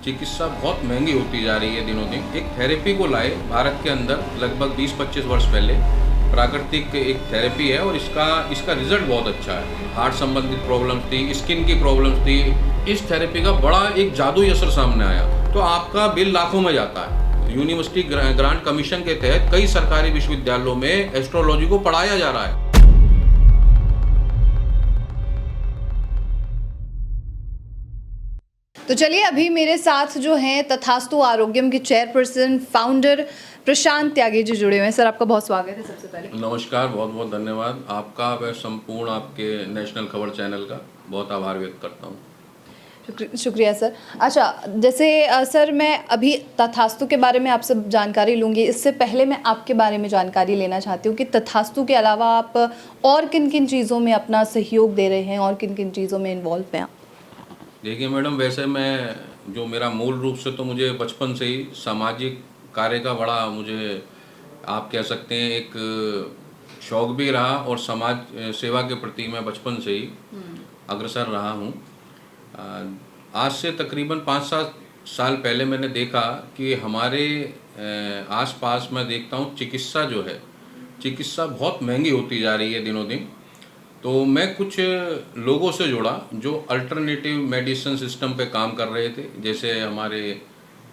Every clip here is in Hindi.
चिकित्सा बहुत महंगी होती जा रही है दिनों दिन। एक थेरेपी को लाए भारत के अंदर लगभग 20-25 वर्ष पहले। प्राकृतिक एक थेरेपी है और इसका रिजल्ट बहुत अच्छा है। हार्ट संबंधित प्रॉब्लम्स थी, स्किन की प्रॉब्लम्स थी, इस थेरेपी का बड़ा एक जादुई असर सामने आया। तो आपका बिल लाखों में जाता है। यूनिवर्सिटी ग्रांट कमीशन के तहत कई सरकारी विश्वविद्यालयों में एस्ट्रोलॉजी को पढ़ाया जा रहा है। तो चलिए, अभी मेरे साथ जो हैं तथास्तु आरोग्यम के चेयरपर्सन फाउंडर प्रशांत त्यागी जी जुड़े हुए हैं। सर, आपका बहुत स्वागत है। सबसे पहले नमस्कार, बहुत बहुत धन्यवाद आपका। मैं संपूर्ण आपके नेशनल खबर चैनल का बहुत आभार व्यक्त करता हूँ। शुक्रिया सर। अच्छा, जैसे सर मैं अभी तथास्तु के बारे में आपसे जानकारी लूँगी। इससे पहले मैं आपके बारे में जानकारी लेना चाहती हूँ कि तथास्तु के अलावा आप और किन किन चीज़ों में अपना सहयोग दे रहे हैं और किन किन चीज़ों में इन्वॉल्व हैं। देखिए मैडम, वैसे मैं जो मेरा मूल रूप से तो मुझे बचपन से ही सामाजिक कार्य का बड़ा मुझे आप कह सकते हैं एक शौक भी रहा और समाज सेवा के प्रति मैं बचपन से ही अग्रसर रहा हूँ। आज से तकरीबन 5-7 साल पहले मैंने देखा कि हमारे आसपास मैं देखता हूँ चिकित्सा बहुत महंगी होती जा रही है दिनों दिन। तो मैं कुछ लोगों से जुड़ा जो अल्टरनेटिव मेडिसिन सिस्टम पे काम कर रहे थे। जैसे हमारे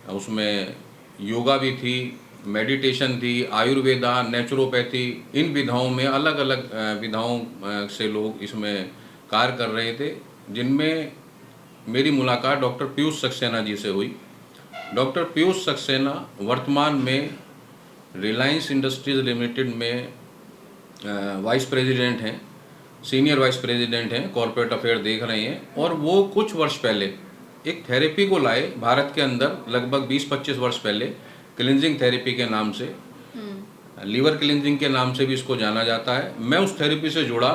उसमें योगा भी थी, मेडिटेशन थी, आयुर्वेदा, नेचुरोपैथी, इन विधाओं में अलग अलग विधाओं से लोग इसमें कार्य कर रहे थे, जिनमें मेरी मुलाकात डॉक्टर पीयूष सक्सेना जी से हुई। डॉक्टर पीयूष सक्सेना वर्तमान में रिलायंस इंडस्ट्रीज लिमिटेड में वाइस प्रेसिडेंट हैं, सीनियर वाइस प्रेसिडेंट हैं, कॉर्पोरेट अफेयर देख रहे हैं। और वो कुछ वर्ष पहले एक थेरेपी को लाए भारत के अंदर लगभग 20-25 वर्ष पहले, क्लिनजिंग थेरेपी के नाम से, लीवर क्लिनजिंग के नाम से भी इसको जाना जाता है। मैं उस थेरेपी से जुड़ा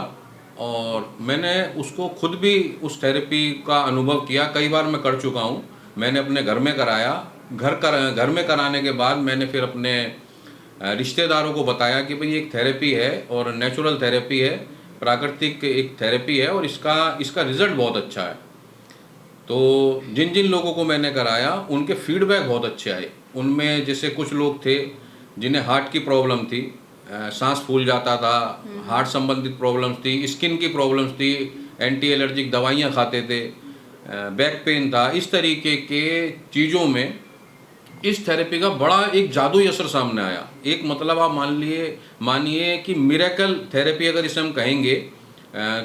और मैंने उसको खुद भी उस थेरेपी का अनुभव किया। कई बार मैं कर चुका हूँ। मैंने अपने घर में कराया। घर में कराने के बाद मैंने फिर अपने रिश्तेदारों को बताया कि भाई एक थेरेपी है और नेचुरल थेरेपी है, प्राकृतिक एक थेरेपी है और इसका रिज़ल्ट बहुत अच्छा है। तो जिन जिन लोगों को मैंने कराया उनके फीडबैक बहुत अच्छे आए। उनमें जैसे कुछ लोग थे जिन्हें हार्ट की प्रॉब्लम थी, सांस फूल जाता था, हार्ट संबंधित प्रॉब्लम्स थी, स्किन की प्रॉब्लम्स थी, एंटी एलर्जिक दवाइयाँ खाते थे, बैक पेन था। इस तरीके के चीज़ों में इस थेरेपी का बड़ा एक जादुई असर सामने आया। एक मतलब आप मानिए कि मिरेकल थेरेपी अगर इसे हम कहेंगे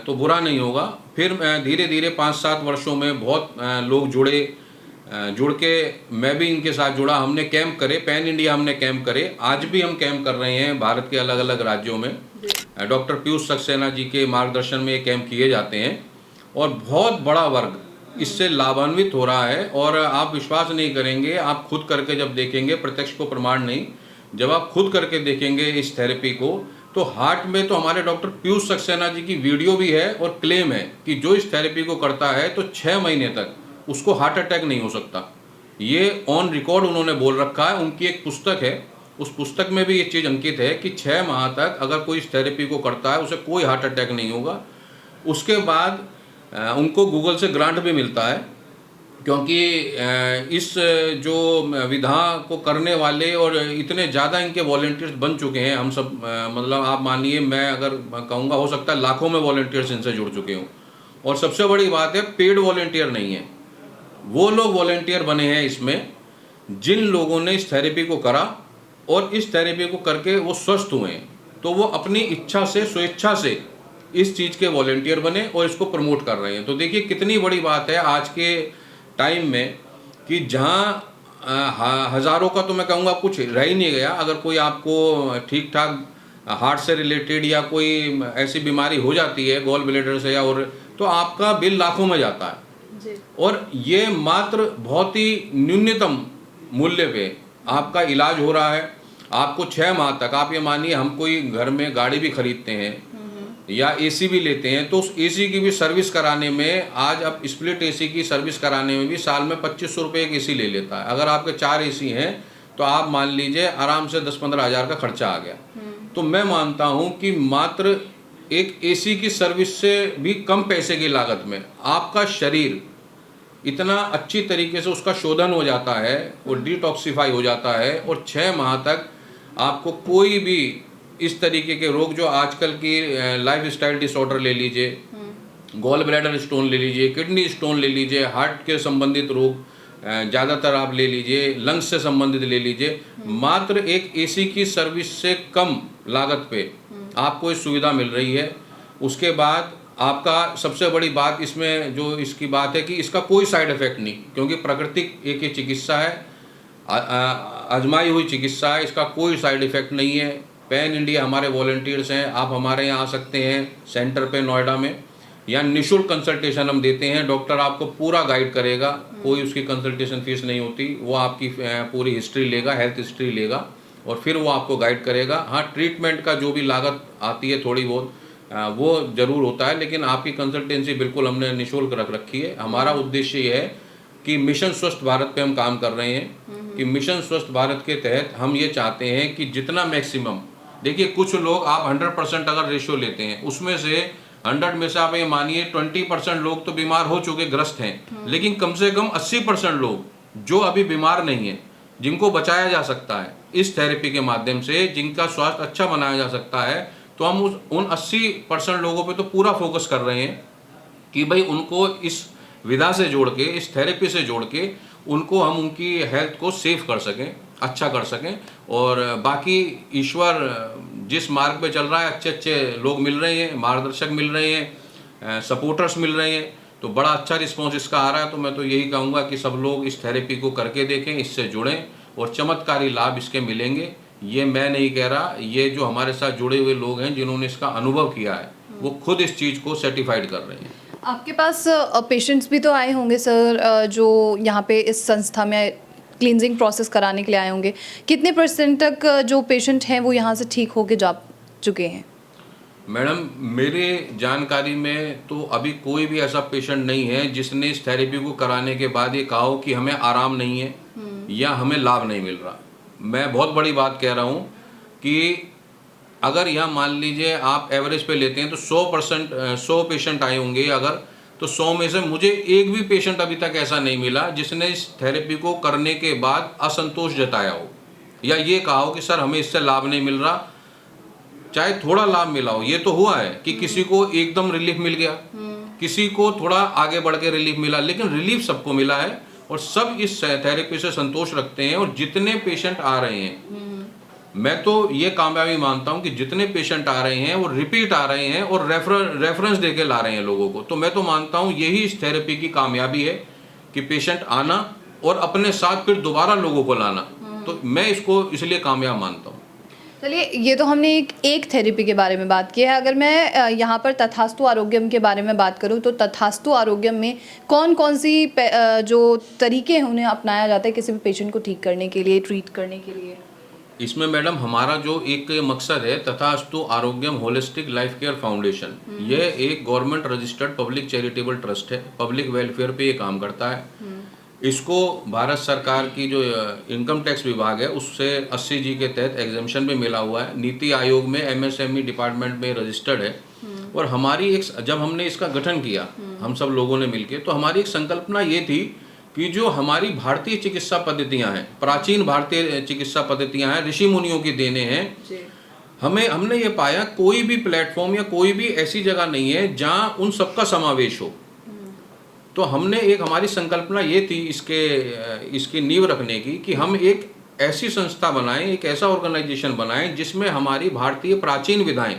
तो बुरा नहीं होगा। फिर धीरे धीरे 5-7 वर्षों में बहुत लोग जुड़ के मैं भी इनके साथ जुड़ा। हमने कैंप करे, पैन इंडिया हमने कैंप करे। आज भी हम कैंप कर रहे हैं भारत के अलग अलग राज्यों में। डॉक्टर पीयूष सक्सेना जी के मार्गदर्शन में ये कैंप किए जाते हैं और बहुत बड़ा वर्ग इससे लाभान्वित हो रहा है। और आप विश्वास नहीं करेंगे, आप खुद करके जब देखेंगे, प्रत्यक्ष को प्रमाण नहीं, जब आप खुद करके देखेंगे इस थेरेपी को, तो हार्ट में तो हमारे डॉक्टर पीयूष सक्सेना जी की वीडियो भी है और क्लेम है कि जो इस थेरेपी को करता है तो 6 महीने तक उसको हार्ट अटैक नहीं हो सकता। ये ऑन रिकॉर्ड उन्होंने बोल रखा है। उनकी एक पुस्तक है, उस पुस्तक में भी ये चीज़ अंकित है कि 6 माह तक अगर कोई इस थेरेपी को करता है उसे कोई हार्ट अटैक नहीं होगा। उसके बाद उनको गूगल से ग्रांट भी मिलता है, क्योंकि इस जो विधा को करने वाले और इतने ज़्यादा इनके वॉलंटियर्स बन चुके हैं। हम सब मतलब आप मानिए, मैं अगर कहूँगा हो सकता है लाखों में वॉलंटियर्स इनसे जुड़ चुके हों। और सबसे बड़ी बात है, पेड वॉलंटियर नहीं है। वो लोग वॉलंटियर बने हैं इसमें जिन लोगों ने इस थेरेपी को करा और इस थेरेपी को करके वो स्वस्थ हुए हैं। तो वो अपनी इच्छा से, स्वेच्छा से इस चीज़ के वॉलंटियर बने और इसको प्रमोट कर रहे हैं। तो देखिए कितनी बड़ी बात है आज के टाइम में कि जहाँ हज़ारों का तो मैं कहूँगा कुछ रह ही नहीं गया। अगर कोई आपको ठीक ठाक हार्ट से रिलेटेड या कोई ऐसी बीमारी हो जाती है गॉल ब्लैडर से या और, तो आपका बिल लाखों में जाता है जी। और ये मात्र बहुत ही न्यूनतम मूल्य पे आपका इलाज हो रहा है। आपको 6 माह तक, आप ये मानिए हम कोई घर में गाड़ी भी खरीदते हैं या एसी भी लेते हैं, तो उस एसी की भी सर्विस कराने में, आज अब स्प्लिट एसी की सर्विस कराने में भी साल में 2500 रुपये एक एसी ले लेता है। अगर आपके 4 एसी हैं तो आप मान लीजिए आराम से 10-15 हज़ार का खर्चा आ गया। तो मैं मानता हूं कि मात्र एक एसी की सर्विस से भी कम पैसे की लागत में आपका शरीर इतना अच्छी तरीके से उसका शोधन हो जाता है, वो डिटॉक्सिफाई हो जाता है, और 6 माह तक आपको कोई भी इस तरीके के रोग, जो आजकल की लाइफ स्टाइल डिसऑर्डर ले लीजिए, गॉल ब्लैडर स्टोन ले लीजिए, किडनी स्टोन ले लीजिए, हार्ट के संबंधित रोग ज़्यादातर आप ले लीजिए, लंग्स से संबंधित ले लीजिए, मात्र एक एसी की सर्विस से कम लागत पे आपको ये सुविधा मिल रही है। उसके बाद आपका सबसे बड़ी बात इसमें जो इसकी बात है कि इसका कोई साइड इफेक्ट नहीं, क्योंकि प्राकृतिक एक ये चिकित्सा है, आजमाई हुई चिकित्सा है, इसका कोई साइड इफेक्ट नहीं है। पैन इंडिया हमारे वॉलंटियर्स हैं, आप हमारे यहाँ आ सकते हैं सेंटर पे नोएडा में, या निःशुल्क कंसल्टेशन हम देते हैं। डॉक्टर आपको पूरा गाइड करेगा, कोई उसकी कंसल्टेशन फीस नहीं होती, वो आपकी पूरी हिस्ट्री लेगा, हेल्थ हिस्ट्री लेगा, और फिर वो आपको गाइड करेगा। हाँ, ट्रीटमेंट का जो भी लागत आती है थोड़ी बहुत वो ज़रूर होता है, लेकिन आपकी कंसल्टेंसी बिल्कुल हमने निःशुल्क रख रखी है। हमारा उद्देश्य ये है कि मिशन स्वस्थ भारत पे हम काम कर रहे हैं, कि मिशन स्वस्थ भारत के तहत हम ये चाहते हैं कि जितना मैक्सिमम, देखिए कुछ लोग आप 100% अगर रेशियो लेते हैं, उसमें से 100 में से आप ये मानिए 20% लोग तो बीमार हो चुके, ग्रस्त हैं, लेकिन कम से कम 80% लोग जो अभी बीमार नहीं है, जिनको बचाया जा सकता है इस थेरेपी के माध्यम से, जिनका स्वास्थ्य अच्छा बनाया जा सकता है, तो हम उन 80% लोगों पे तो पूरा फोकस कर रहे हैं कि भाई उनको इस विधा से जोड़ के, इस थेरेपी से जोड़ के उनको हम उनकी हेल्थ को सेव कर सकें, अच्छा कर सकें। और बाकी ईश्वर जिस मार्ग पे चल रहा है, अच्छे अच्छे लोग मिल रहे हैं, मार्गदर्शक मिल रहे हैं, सपोर्टर्स मिल रहे हैं, तो बड़ा अच्छा रिस्पॉन्स इसका आ रहा है। तो मैं तो यही कहूँगा कि सब लोग इस थेरेपी को करके देखें, इससे जुड़ें, और चमत्कारी लाभ इसके मिलेंगे। ये मैं नहीं कह रहा, ये जो हमारे साथ जुड़े हुए लोग हैं जिन्होंने इसका अनुभव किया है, वो खुद इस चीज़ को सर्टिफाइड कर रहे हैं। आपके पास पेशेंट्स भी तो आए होंगे सर, जो यहाँ पे इस संस्था में क्लींजिंग प्रोसेस कराने के लिए आए होंगे। कितने % तक जो पेशेंट हैं वो यहाँ से ठीक होके जा चुके हैं? मैडम, मेरे जानकारी में तो अभी कोई भी ऐसा पेशेंट नहीं है जिसने इस थेरेपी को कराने के बाद ये कहा हो कि हमें आराम नहीं है या हमें लाभ नहीं मिल रहा। मैं बहुत बड़ी बात कह रहा हूँ कि अगर यहाँ मान लीजिए आप एवरेज पे लेते हैं तो 100 पेशेंट आए होंगे अगर, तो 100 में से मुझे एक भी पेशेंट अभी तक ऐसा नहीं मिला जिसने इस थेरेपी को करने के बाद असंतोष जताया हो, या ये कहा हो कि सर हमें इससे लाभ नहीं मिल रहा। चाहे थोड़ा लाभ मिला हो, ये तो हुआ है कि किसी को एकदम रिलीफ मिल गया, किसी को थोड़ा आगे बढ़ के रिलीफ मिला, लेकिन रिलीफ सबको मिला है और सब इस थेरेपी से संतोष रखते हैं। और जितने पेशेंट आ रहे हैं, मैं तो ये कामयाबी मानता हूं कि जितने पेशेंट आ रहे हैं वो रिपीट आ रहे हैं और रेफरेंस देके ला रहे हैं लोगों को। तो मैं तो मानता हूं यही इस थेरेपी की कामयाबी है कि पेशेंट आना और अपने साथ फिर दोबारा लोगों को लाना। तो मैं इसको इसलिए कामयाब मानता हूँ। चलिए, ये तो हमने एक थेरेपी के बारे में बात की है। अगर मैं यहाँ पर तथास्तु आरोग्यम के बारे में बात करूँ तो तथास्तु आरोग्यम में कौन कौन सी जो तरीके हैं उन्हें अपनाया जाता है किसी भी पेशेंट को ठीक करने के लिए, ट्रीट करने के लिए? इसमें मैडम हमारा जो एक मकसद है, तथास्तु आरोग्यम होलिस्टिक लाइफ केयर फाउंडेशन, यह एक government registered public charitable trust है, पब्लिक वेलफेयर पे ये काम करता है। इसको भारत सरकार की जो इनकम टैक्स विभाग है उससे 80G के तहत एग्जेम्पशन भी मिला हुआ है। नीति आयोग में MSME डिपार्टमेंट में रजिस्टर्ड है। और हमारी एक, जब हमने इसका गठन किया हम सब लोगों ने मिलकर, तो हमारी एक संकल्पना ये थी कि जो हमारी भारतीय चिकित्सा पद्धतियां हैं, प्राचीन भारतीय चिकित्सा पद्धतियां हैं, ऋषि मुनियों की देने हैं, हमने ये पाया कोई भी प्लेटफॉर्म या कोई भी ऐसी जगह नहीं है जहां उन सबका समावेश हो। तो हमने एक, हमारी संकल्पना ये थी इसकी नींव रखने की कि हम एक ऐसी संस्था बनाएं, एक ऐसा ऑर्गेनाइजेशन बनाएं जिसमें हमारी भारतीय प्राचीन विधाएं,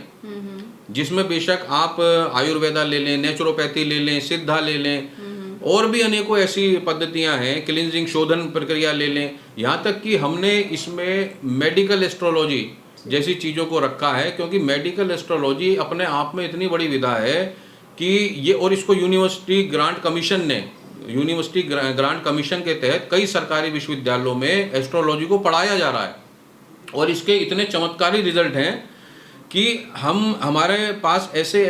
जिसमें बेशक आप आयुर्वेदा ले लें, नेचुरोपैथी ले लें, सिद्धा ले लें, और भी अनेकों ऐसी पद्धतियां हैं, क्लींजिंग शोधन प्रक्रिया ले लें, यहाँ तक कि हमने इसमें मेडिकल एस्ट्रोलॉजी जैसी चीज़ों को रखा है, क्योंकि मेडिकल एस्ट्रोलॉजी अपने आप में इतनी बड़ी विधा है कि ये, और इसको यूनिवर्सिटी ग्रांट कमीशन के तहत कई सरकारी विश्वविद्यालयों में एस्ट्रोलॉजी को पढ़ाया जा रहा है। और इसके इतने चमत्कारी रिजल्ट हैं कि हमारे पास ऐसे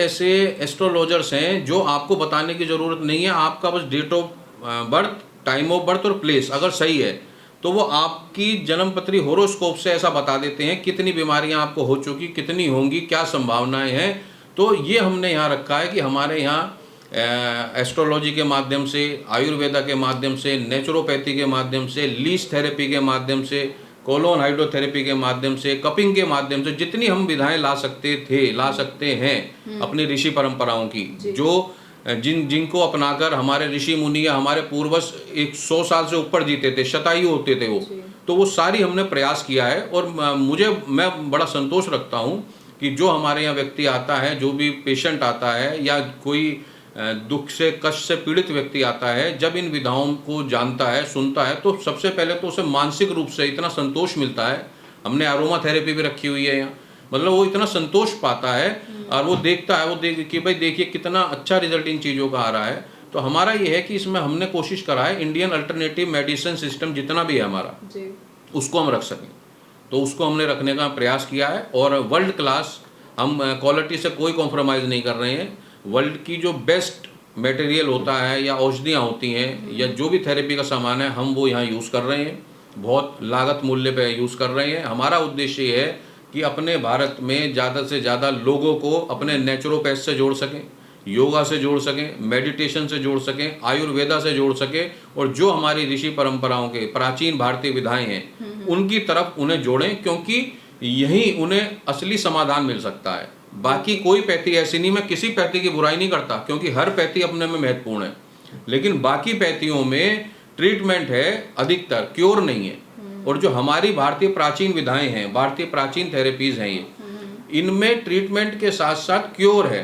एस्ट्रोलॉजर्स हैं जो आपको बताने की ज़रूरत नहीं है, आपका बस date of birth, time of birth और प्लेस अगर सही है तो वो आपकी जन्मपत्री होरोस्कोप से ऐसा बता देते हैं कितनी बीमारियां आपको हो चुकी, कितनी होंगी, क्या संभावनाएं हैं। तो ये हमने यहाँ रखा है कि हमारे यहाँ एस्ट्रोलॉजी के माध्यम से, आयुर्वेदा के माध्यम से, नेचुरोपैथी के माध्यम से, लीच थेरेपी के माध्यम से, कोलोन हाइड्रोथेरेपी के माध्यम से, कपिंग के माध्यम से, जितनी हम विधाएं ला सकते हैं अपनी ऋषि परंपराओं की, जो जिनको अपनाकर हमारे ऋषि मुनि या हमारे पूर्वज 100 साल से ऊपर जीते थे, शतायु होते थे वो, तो वो सारी हमने प्रयास किया है। और मैं बड़ा संतोष रखता हूँ कि जो हमारे यहाँ व्यक्ति आता है, जो भी पेशेंट आता है या कोई दुख से, कष्ट से पीड़ित व्यक्ति आता है, जब इन विधाओं को जानता है, सुनता है, तो सबसे पहले तो उसे मानसिक रूप से इतना संतोष मिलता है। हमने अरोमा थेरेपी भी रखी हुई है यहाँ, मतलब वो इतना संतोष पाता है और वो देखता है, वो देख कि भाई देखिए कितना अच्छा रिजल्ट इन चीज़ों का आ रहा है। तो हमारा ये है कि इसमें हमने कोशिश करा है इंडियन अल्टरनेटिव मेडिसिन सिस्टम जितना भी है हमारा, उसको हम रख सकें, तो उसको हमने रखने का प्रयास किया है। और वर्ल्ड क्लास, हम क्वालिटी से कोई कॉम्प्रोमाइज़ नहीं कर रहे हैं। वर्ल्ड की जो बेस्ट मटेरियल होता है या औषधियाँ होती हैं या जो भी थेरेपी का सामान है, हम वो यहाँ यूज़ कर रहे हैं, बहुत लागत मूल्य पे यूज़ कर रहे हैं। हमारा उद्देश्य ये है कि अपने भारत में ज़्यादा से ज़्यादा लोगों को अपने नेचुरोपैथ से जोड़ सकें, योगा से जोड़ सकें, मेडिटेशन से जोड़ सकें, आयुर्वेदा से जोड़ सकें, और जो हमारी ऋषि परंपराओं के प्राचीन भारतीय विधाएं हैं उनकी तरफ उन्हें जोड़ें, क्योंकि यहीं उन्हें असली समाधान मिल सकता है। बाकी कोई पैथी ऐसी नहीं, मैं किसी पैथी की बुराई नहीं करता, क्योंकि हर पैथी अपने में महत्वपूर्ण है, लेकिन बाकी पैथियों में ट्रीटमेंट है, अधिकतर क्योर नहीं है। और जो हमारी भारतीय प्राचीन विधाएं हैं, भारतीय प्राचीन थेरेपीज हैं, ये इनमें ट्रीटमेंट के साथ साथ क्योर है।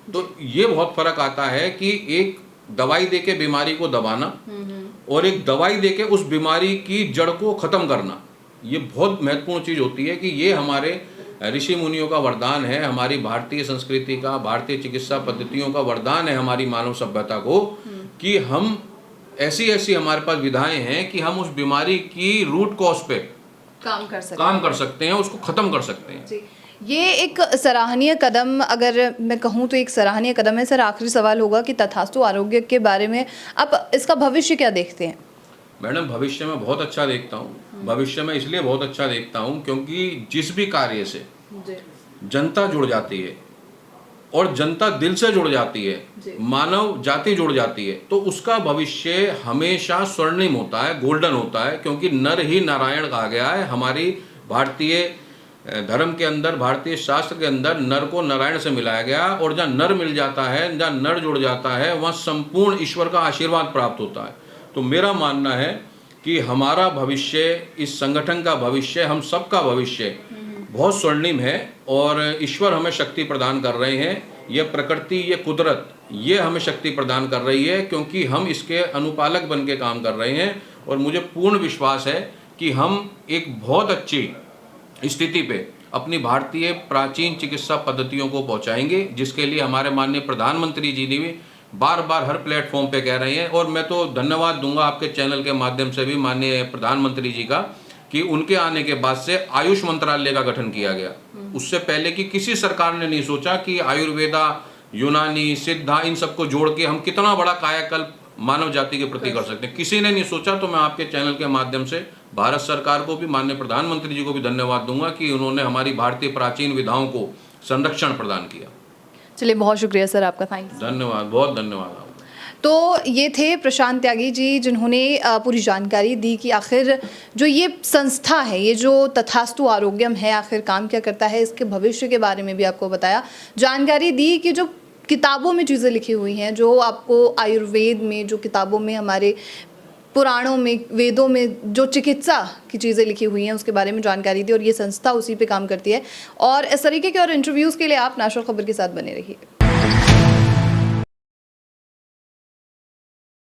तो ये बहुत फर्क आता है कि एक दवाई देके बीमारी को दबाना और एक दवाई देके उस बीमारी की जड़ को खत्म करना, ये बहुत महत्वपूर्ण चीज़ होती है। कि ये हमारे ऋषि मुनियों का वरदान है, हमारी भारतीय संस्कृति का, भारतीय चिकित्सा पद्धतियों का वरदान है हमारी मानव सभ्यता को, कि हम ऐसी हमारे पास विधाएं हैं कि हम उस बीमारी की रूट कॉज पे काम कर सकते हैं, उसको खत्म कर सकते हैं। जी, ये एक सराहनीय कदम, अगर मैं कहूँ तो एक सराहनीय कदम है। सर, आखिरी सवाल होगा कि तथास्तु आरोग्य के बारे में आप इसका भविष्य क्या देखते हैं? मैडम, भविष्य में बहुत अच्छा देखता हूँ। भविष्य में इसलिए बहुत अच्छा देखता हूँ क्योंकि जिस भी कार्य से जनता जुड़ जाती है और जनता दिल से जुड़ जाती है, मानव जाति जुड़ जाती है, तो उसका भविष्य हमेशा स्वर्णिम होता है, गोल्डन होता है। क्योंकि नर ही नारायण कहा गया है हमारी भारतीय धर्म के अंदर, भारतीय शास्त्र के अंदर नर को नारायण से मिलाया गया। और जहाँ नर मिल जाता है, जहाँ नर जुड़ जाता है, वहाँ संपूर्ण ईश्वर का आशीर्वाद प्राप्त होता है। तो मेरा मानना है कि हमारा भविष्य, इस संगठन का भविष्य, हम सबका भविष्य बहुत स्वर्णिम है। और ईश्वर हमें शक्ति प्रदान कर रहे हैं, ये प्रकृति, ये कुदरत, ये हमें शक्ति प्रदान कर रही है, क्योंकि हम इसके अनुपालक बन के काम कर रहे हैं। और मुझे पूर्ण विश्वास है कि हम एक बहुत अच्छी स्थिति पे अपनी भारतीय प्राचीन चिकित्सा पद्धतियों को पहुंचाएंगे, जिसके लिए हमारे माननीय प्रधानमंत्री जी ने भी बार बार हर प्लेटफॉर्म पे कह रहे हैं। और मैं तो धन्यवाद दूंगा आपके चैनल के माध्यम से भी माननीय प्रधानमंत्री जी का, कि उनके आने के बाद से आयुष मंत्रालय का गठन किया गया। उससे पहले की किसी सरकार ने नहीं सोचा कि आयुर्वेदा, यूनानी, सिद्धा, इन सबको जोड़ के हम कितना बड़ा कायाकल्प मानव जाति के प्रति कर सकते हैं, किसी ने नहीं सोचा। तो मैं आपके चैनल के माध्यम से भारत सरकार को भी, माननीय प्रधानमंत्री जी को भी धन्यवाद दूंगा कि उन्होंने हमारी भारतीय प्राचीन विधाओं को संरक्षण प्रदान किया। चलिए, बहुत शुक्रिया सर आपका, थैंक यू। धन्यवाद, बहुत धन्यवाद आपका। तो ये थे प्रशांत त्यागी जी, जिन्होंने पूरी जानकारी दी कि आखिर जो ये संस्था है, ये जो तथास्तु आरोग्यम है, आखिर काम क्या करता है, इसके भविष्य के बारे में भी आपको बताया, जानकारी दी कि जो किताबों में चीज़ें लिखी हुई हैं, जो आपको आयुर्वेद में, जो किताबों में, हमारे पुराणों में, वेदों में जो चिकित्सा की चीज़ें लिखी हुई हैं, उसके बारे में जानकारी दी। और ये संस्था उसी पे काम करती है। और इस तरीके के और इंटरव्यूज़ के लिए आप नेशनल खबर के साथ बने रहिए।